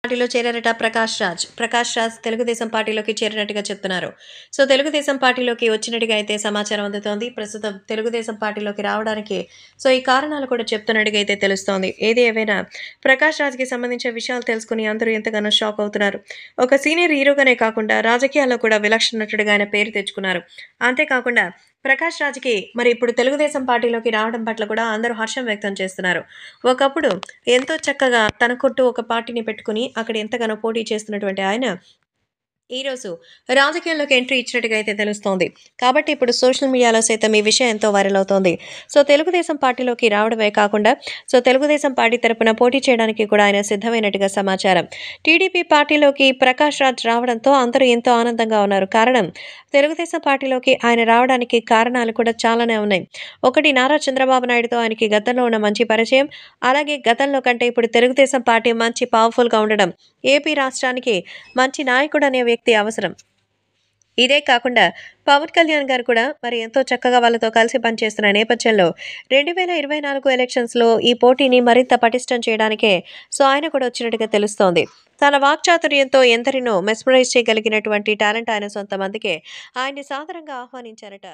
పార్టీలో చేరారట ప్రకాష్ రాజ్. ప్రకాష్ రాజ్ తెలుగుదేశం పార్టీలోకి చేరినట్టుగా చెప్తున్నారు. సో, తెలుగుదేశం పార్టీలోకి వచ్చినట్టుగా అయితే సమాచారం అందుతోంది. ప్రస్తుతం తెలుగుదేశం పార్టీలోకి రావడానికి ఈ కారణాలు కూడా చెప్తున్నట్టుగా అయితే తెలుస్తోంది. ఏది ఏవైనా ప్రకాష్ రాజ్‌కి సంబంధించిన విషయాలు తెలుసుకొని అందరూ ఎంతగానో షాక్ అవుతున్నారు. ఒక సీనియర్ హీరోగానే కాకుండా రాజకీయాల్లో కూడా విలక్షణ నటుడిగా ఆయన పేరు తెచ్చుకున్నారు. అంతేకాకుండా ప్రకాష్ రాజ్‌కి మరి ఇప్పుడు తెలుగుదేశం పార్టీలోకి రావడం పట్ల కూడా అందరూ హర్షం వ్యక్తం చేస్తున్నారు. ఒకప్పుడు ఎంతో చక్కగా తనకంటూ ఒక పార్టీని పెట్టుకొని అక్కడ ఎంతగానో పోటీ చేస్తున్నటువంటి ఆయన ఈరోజు రాజకీయాల్లోకి ఎంట్రీ ఇచ్చినట్టుగా అయితే తెలుస్తోంది. కాబట్టి ఇప్పుడు సోషల్ మీడియాలో సైతం ఈ విషయం ఎంతో వైరల్ అవుతోంది. తెలుగుదేశం పార్టీలోకి రావడమే కాకుండా తెలుగుదేశం పార్టీ తరపున పోటీ చేయడానికి కూడా ఆయన సిద్ధమైనట్టుగా సమాచారం. టీడీపీ పార్టీలోకి ప్రకాష్ రాజ్ రావడంతో అందరూ ఎంతో ఆనందంగా ఉన్నారు. కారణం తెలుగుదేశం పార్టీలోకి ఆయన రావడానికి కారణాలు కూడా చాలానే ఉన్నాయి. ఒకటి నారా చంద్రబాబు నాయుడుతో ఆయనకి గతంలో ఉన్న మంచి పరిచయం. అలాగే గతంలో కంటే ఇప్పుడు తెలుగుదేశం పార్టీ మంచి పవర్‌ఫుల్‌గా ఉండడం. ఏపీ రాష్ట్రానికి మంచి నాయకుడు అనే వ్యక్తి అవసరం. ఇదే కాకుండా పవన్ కళ్యాణ్ గారు కూడా మరి ఎంతో చక్కగా వాళ్ళతో కలిసి పనిచేస్తున్న నేపథ్యంలో 2024 ఎలక్షన్స్‌లో ఈ పోటీని మరింత పటిష్టం చేయడానికే ఆయన కూడా వచ్చినట్టుగా తెలుస్తోంది. తన వాక్చాతుర్యంతో ఎందరినో మెస్మరైజ్ చేయగలిగినటువంటి టాలెంట్ ఆయన సొంతం. అందుకే ఆయన్ని సాదరంగా ఆహ్వానించారట.